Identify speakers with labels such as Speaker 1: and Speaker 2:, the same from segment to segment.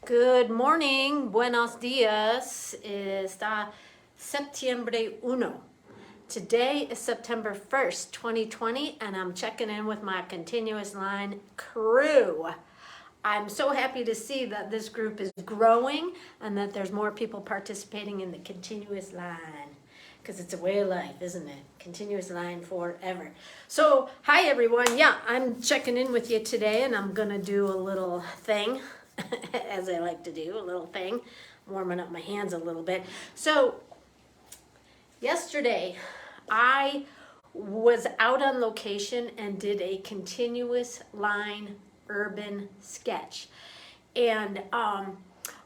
Speaker 1: Good morning, buenos dias. Está septiembre uno. Today is September 1st, 2020, and I'm checking in with my continuous line crew. I'm so happy to see that this group is growing and that there's more people participating in the continuous line. Because it's a way of life, isn't it? Continuous line forever. So, hi everyone. Yeah, I'm checking in with you today, and I'm going to do a little thing, as I like to do, a little thing, warming up my hands a little bit. So, yesterday, I was out on location and did a continuous line urban sketch. And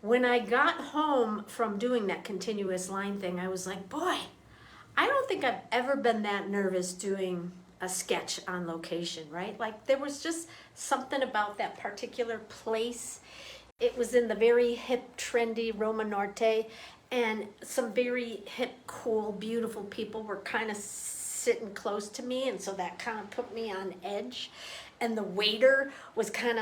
Speaker 1: when I got home from doing that continuous line thing, I was like, boy, I don't think I've ever been that nervous doing a sketch on location, right? Like there was just something about that particular place. It was in the very hip, trendy Roma Norte, and some very hip, cool, beautiful people were kind of sitting close to me, and so that kind of put me on edge. And the waiter was I kind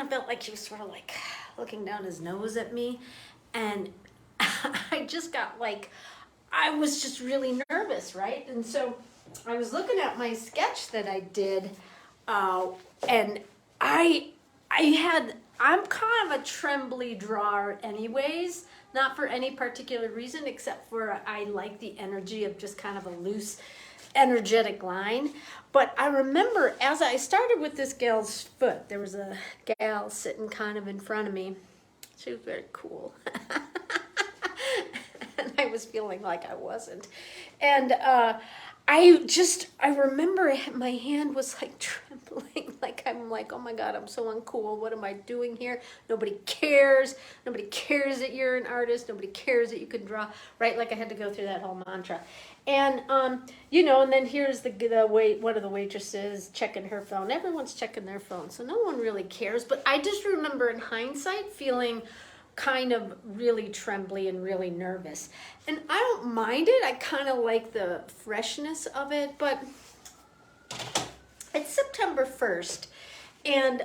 Speaker 1: of felt like he was sort of like looking down his nose at me, and I just got like, I was just really nervous, right? And so I was looking at my sketch that I did, and I'm kind of a trembly drawer anyways, not for any particular reason, except for I like the energy of just kind of a loose, energetic line. But I remember as I started with this gal's foot, there was a gal sitting kind of in front of me. She was very cool. And I was feeling like I wasn't. And I remember my hand was like trembling, like I'm like, oh my God, I'm so uncool. What am I doing here? Nobody cares. Nobody cares that you're an artist. Nobody cares that you can draw, right? Like I had to go through that whole mantra. And, and then here's one of the waitresses checking her phone. Everyone's checking their phone, so no one really cares. But I just remember in hindsight feeling kind of really trembly and really nervous. And I don't mind it. I kind of like the freshness of it, but it's September 1st. And,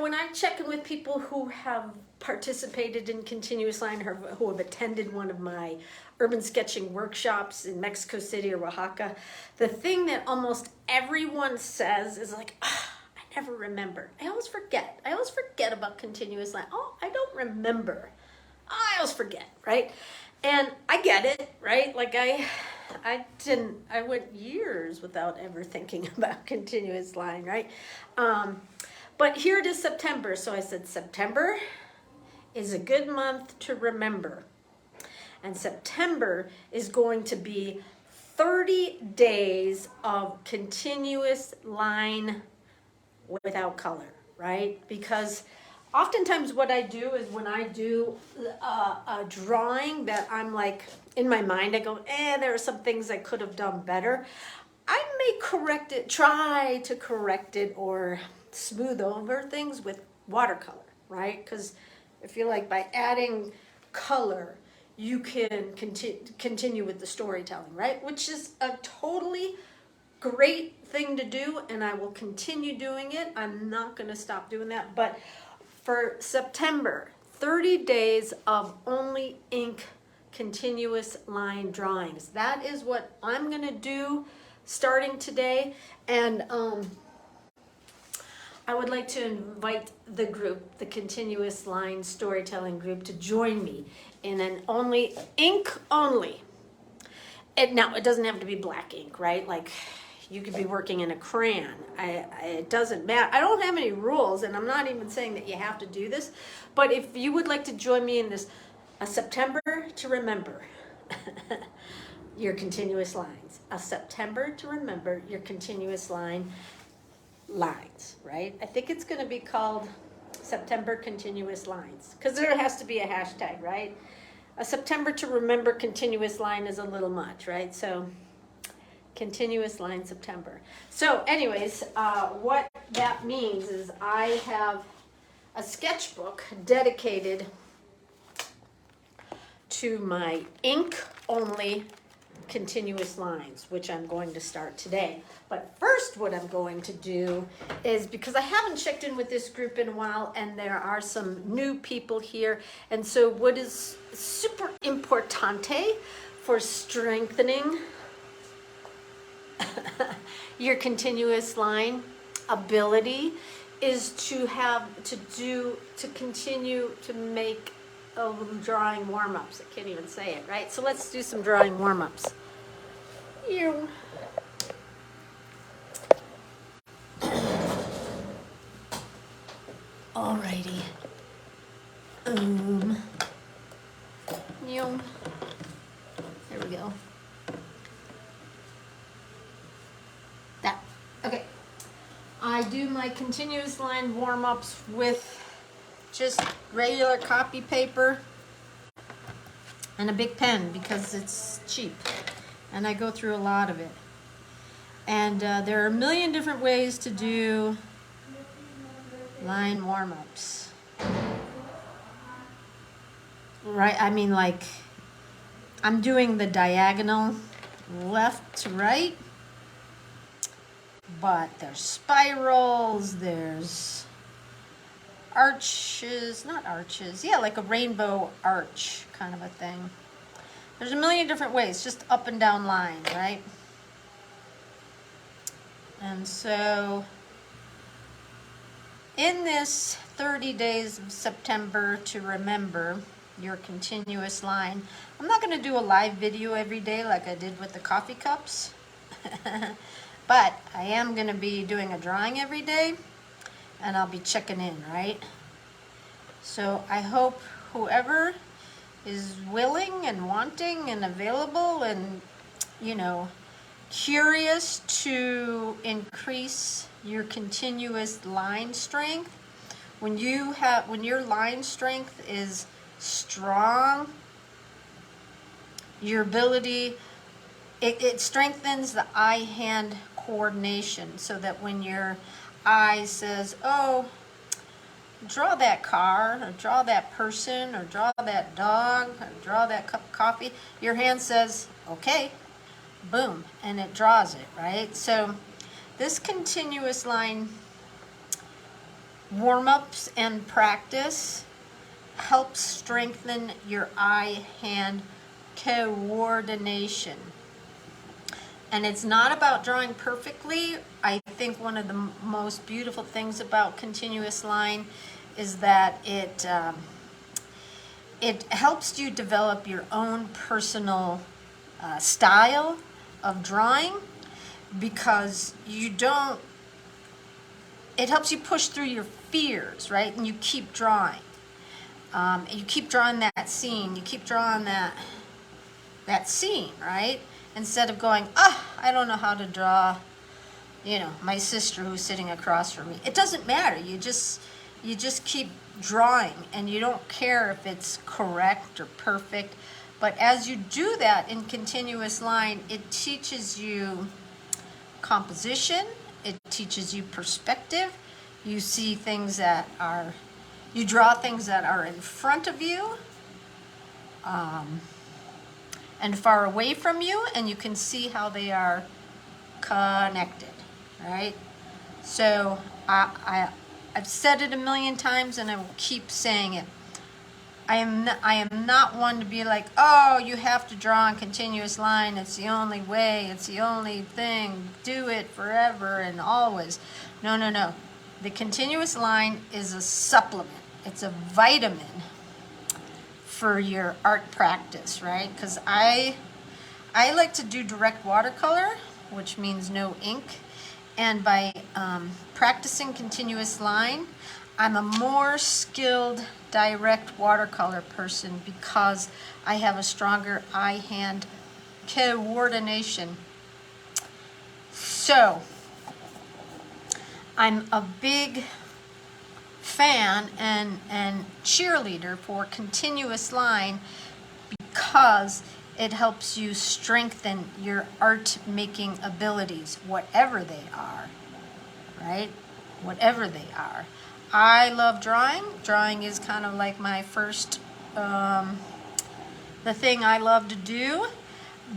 Speaker 1: when I check in with people who have participated in Continuous Line or who have attended one of my urban sketching workshops in Mexico City or Oaxaca, the thing that almost everyone says is like, I never remember. I always forget. I always forget about continuous line. Oh, I don't remember. I always forget, right? And I get it, right? Like I went years without ever thinking about continuous line, right? But here it is September. So I said, September is a good month to remember. And September is going to be 30 days of continuous line without color, right? Because oftentimes what I do is when I do a drawing that I'm like, in my mind, I go, there are some things I could have done better. I may try to correct it or smooth over things with watercolor, right? Because I feel like by adding color, you can continue with the storytelling, right? Which is a totally great thing to do, and I will continue doing it. I'm not going to stop doing that. But for September, 30 days of only ink continuous line drawings. That is what I'm going to do starting today. And I would like to invite the group, the Continuous Line Storytelling group, to join me in an ink only. Now, it doesn't have to be black ink, right? Like, you could be working in a crayon. It doesn't matter. I don't have any rules, and I'm not even saying that you have to do this. But if you would like to join me in this, a September to remember your continuous lines. A September to remember your continuous lines, right? I think it's going to be called September Continuous Lines, because there has to be a hashtag, right? A September to remember continuous line is a little much, right? So continuous line September. So anyways, what that means is I have a sketchbook dedicated to my ink only continuous lines, which I'm going to start today. But first, what I'm going to do is, because I haven't checked in with this group in a while, and there are some new people here, and so what is super importante for strengthening your continuous line ability is to continue to make drawing warm-ups. I can't even say it, right? So let's do some drawing warm-ups. You. Alrighty. You. There we go. That. Okay. I do my continuous line warm-ups with just regular copy paper and a big pen because it's cheap, and I go through a lot of it. And there are a million different ways to do line warm-ups. Right, I mean, like, I'm doing the diagonal left to right, but there's spirals, there's arches, not arches, yeah, like a rainbow arch kind of a thing. There's a million different ways, just up and down line, right? And so in this 30 days of September to remember your continuous line, I'm not going to do a live video every day like I did with the coffee cups, but I am going to be doing a drawing every day, and I'll be checking in, right? So I hope whoever is willing and wanting and available and, you know, curious to increase your continuous line strength, when your line strength is strong, your ability, it strengthens the eye-hand coordination, so that when your eye says, oh, draw that car, or draw that person, or draw that dog, or draw that cup of coffee, your hand says, okay, boom, and it draws it, right? So this continuous line warm-ups and practice helps strengthen your eye-hand coordination. And it's not about drawing perfectly. I think one of the most beautiful things about continuous line is that it helps you develop your own personal style of drawing, because it helps you push through your fears, right? And you keep drawing. You keep drawing that scene. You keep drawing that scene, right? Instead of going, I don't know how to draw, you know, my sister who's sitting across from me. It doesn't matter. You just keep drawing, and you don't care if it's correct or perfect. But as you do that in continuous line, it teaches you composition. It teaches you perspective. You see things you draw things that are in front of you, and far away from you, and you can see how they are connected, right? So I've said it a million times, and I will keep saying it. I am not one to be like, oh, you have to draw in continuous line. It's the only way. It's the only thing. Do it forever and always. No. The continuous line is a supplement. It's a vitamin for your art practice, right? Because I like to do direct watercolor, which means no ink. And by practicing continuous line, I'm a more skilled direct watercolor person because I have a stronger eye-hand coordination. So I'm a big fan and cheerleader for continuous line because it helps you strengthen your art making abilities, whatever they are, right? Whatever they are. I love drawing. Drawing is kind of like my first, the thing I love to do.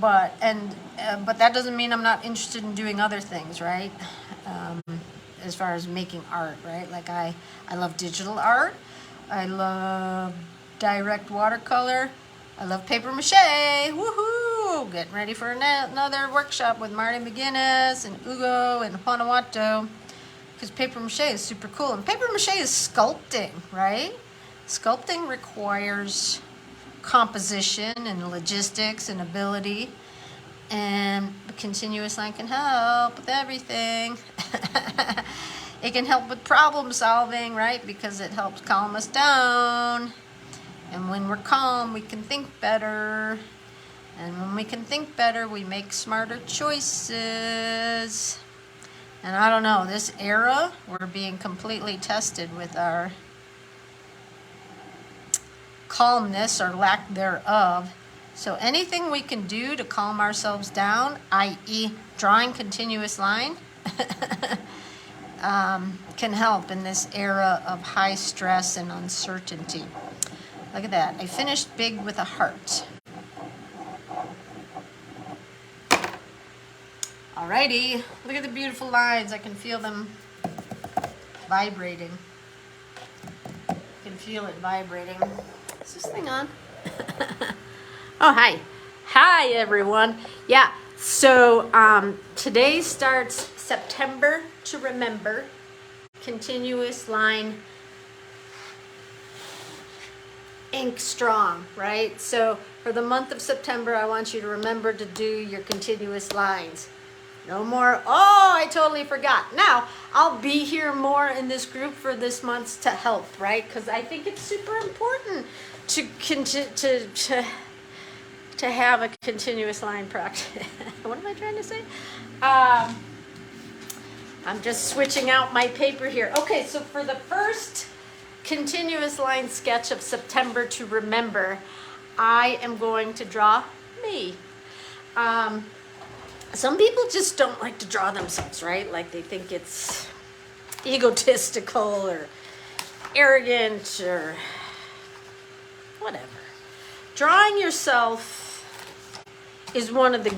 Speaker 1: but that doesn't mean I'm not interested in doing other things, right? As far as making art, right? Like I love digital art. I love direct watercolor. I love paper mache. Woohoo! Getting ready for another workshop with Marty McGinnis and Ugo and Guanajuato, because paper mache is super cool. And paper mache is sculpting, right? Sculpting requires composition and logistics and ability, and the continuous line can help with everything. It can help with problem solving, right? Because it helps calm us down. And when we're calm, we can think better. And when we can think better, we make smarter choices. And I don't know, this era, we're being completely tested with our calmness or lack thereof. So anything we can do to calm ourselves down, i.e. drawing continuous line, can help in this era of high stress and uncertainty. Look at that. I finished big with a heart. Alrighty. Look at the beautiful lines. I can feel them vibrating. I can feel it vibrating. Is this thing on? Oh, hi. Hi, everyone. Yeah, so today starts September to Remember, continuous line, ink strong, right? So for the month of September, I want you to remember to do your continuous lines. No more, oh, I totally forgot. Now, I'll be here more in this group for this month to help, right? Because I think it's super important to have a continuous line practice. What am I trying to say? I'm just switching out my paper here. Okay, so for the first continuous line sketch of September to Remember, I am going to draw me. Some people just don't like to draw themselves, right? Like they think it's egotistical or arrogant or whatever. Drawing yourself is one of the,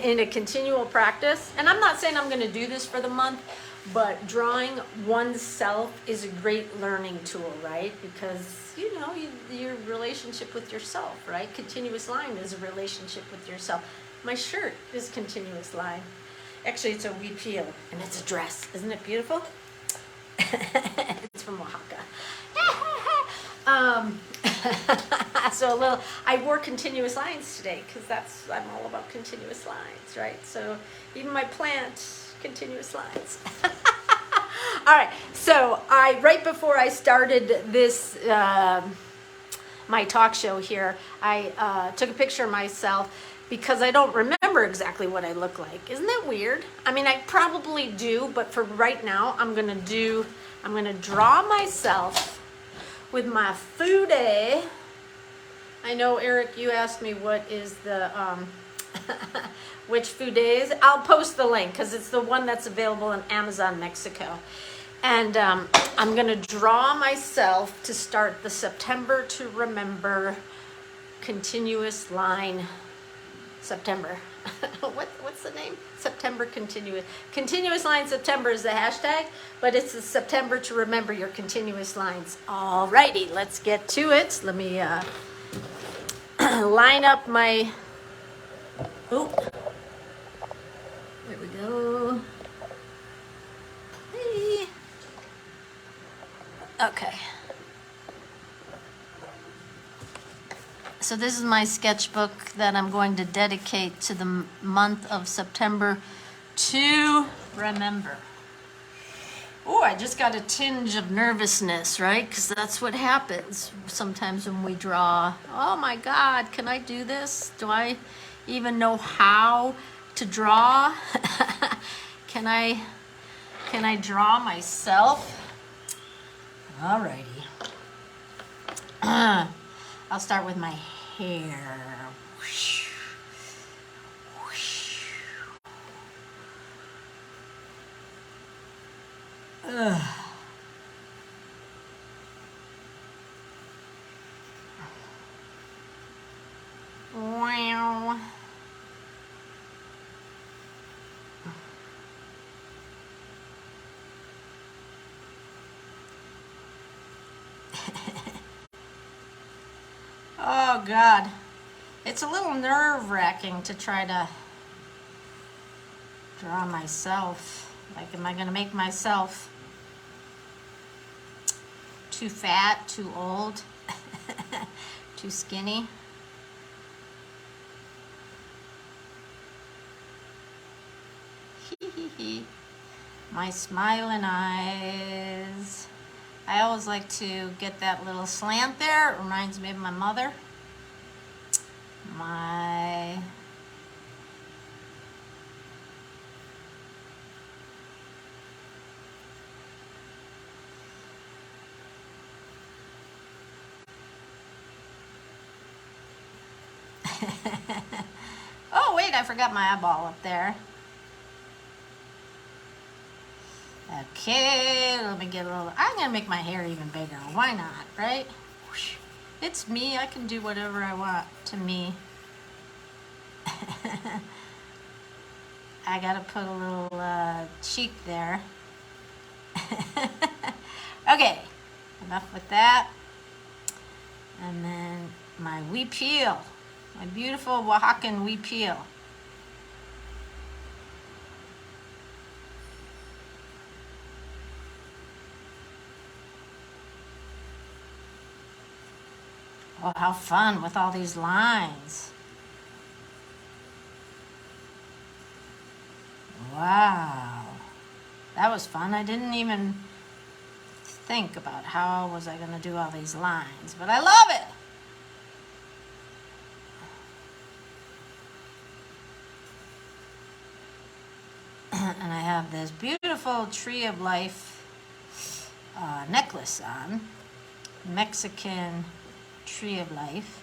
Speaker 1: in a continual practice, and I'm not saying I'm going to do this for the month, but drawing oneself is a great learning tool, right? Because, you know, your relationship with yourself, right? Continuous line is a relationship with yourself. My shirt is continuous line. Actually, it's a huipil, and it's a dress. Isn't it beautiful? It's from Oaxaca. So I wore continuous lines today because I'm all about continuous lines, right? So even my plant, continuous lines. All right, so right before I started this, my talk show here, I took a picture of myself because I don't remember exactly what I look like. Isn't that weird? I mean, I probably do, but for right now, I'm gonna draw myself with my foodie. I know, Eric, you asked me what is the, which foodies. I'll post the link because it's the one that's available on Amazon Mexico. And I'm gonna draw myself to start the September to Remember continuous line September. What's the name? September continuous line September is the hashtag, but it's the September to Remember your continuous lines. Alrighty, let's get to it. Let me line up my, there we go. Hey. Okay. So this is my sketchbook that I'm going to dedicate to the month of September to Remember. Oh, I just got a tinge of nervousness, right? Because that's what happens sometimes when we draw. Oh my God, can I do this? Do I even know how to draw? Can I draw myself? Alrighty. I'll start with my hair. Whoosh. Whoosh. Wow. Oh God. It's a little nerve-wracking to try to draw myself. Like, am I gonna make myself too fat, too old, too skinny? My smiling eyes. I always like to get that little slant there. It reminds me of my mother. My oh wait, I forgot my eyeball up there. Okay, let me get a little, I'm gonna make my hair even bigger. Why not, right? It's me, I can do whatever I want to me. I gotta put a little cheek there. Okay, enough with that. And then my huipil, my beautiful Oaxacan huipil. Oh, how fun with all these lines. Wow. That was fun. I didn't even think about how was I going to do all these lines, but I love it. And I have this beautiful Tree of Life necklace on. Mexican Tree of Life.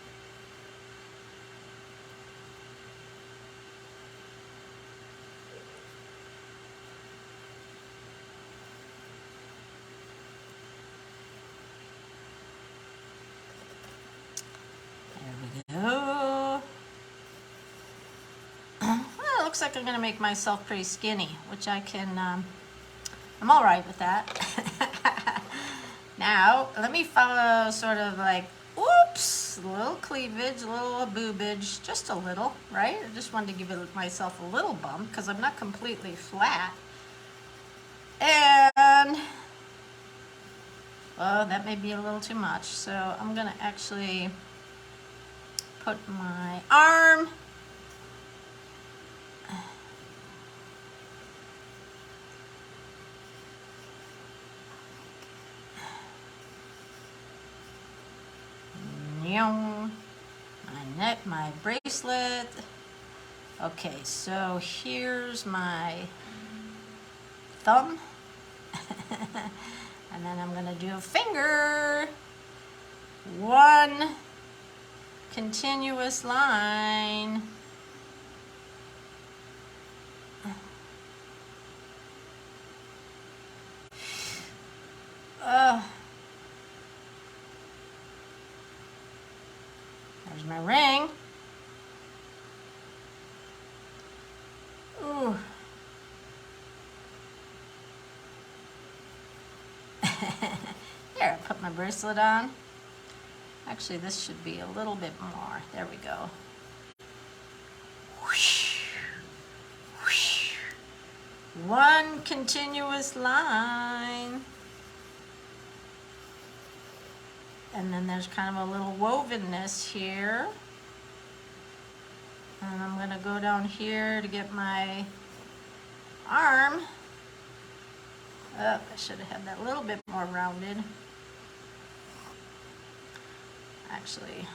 Speaker 1: There we go. Well, it looks like I'm going to make myself pretty skinny, which I can, I'm all right with that. Now, let me follow sort of like, oops, a little cleavage, a little boobage, just a little, right? I just wanted to give myself a little bump because I'm not completely flat. And, well, that may be a little too much. So I'm going to actually put my arm my neck, my bracelet. Okay, so here's my thumb. And then I'm gonna do a finger. One continuous line. There's my ring. Ooh. There, I put my bracelet on. Actually, this should be a little bit more. There we go. Whoosh. Whoosh. One continuous line. And then there's kind of a little wovenness here. And I'm going to go down here to get my arm. Oh, I should have had that a little bit more rounded. Actually,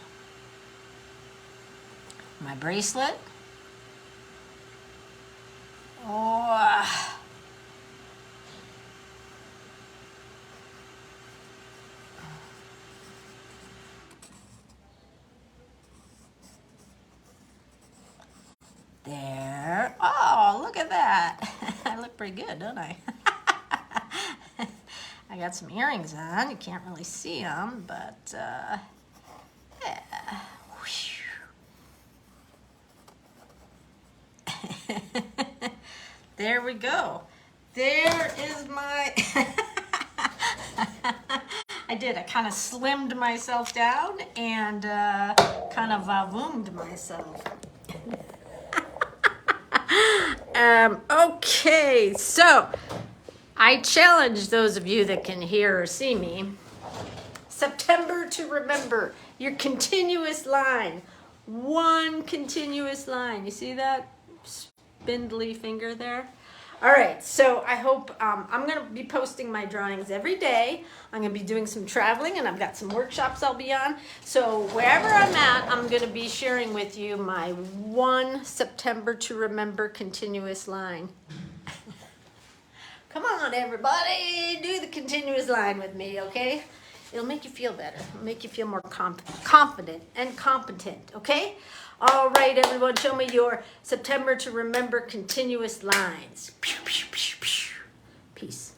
Speaker 1: my bracelet. Oh. There. Oh, look at that. I look pretty good, don't I? I got some earrings on. You can't really see them, but yeah. There we go. There is my... I did. I kind of slimmed myself down and kind of vavoomed myself. Okay, so I challenge those of you that can hear or see me. September to remember your continuous line. One continuous line. You see that spindly finger there? All right, so I hope I'm going to be posting my drawings every day. I'm going to be doing some traveling, and I've got some workshops I'll be on. So wherever I'm at, I'm going to be sharing with you my one September to remember continuous line. Come on, everybody, do the continuous line with me, okay? It'll make you feel better. It'll make you feel more confident and competent, okay? All right, everyone, show me your September to remember continuous lines. Peace.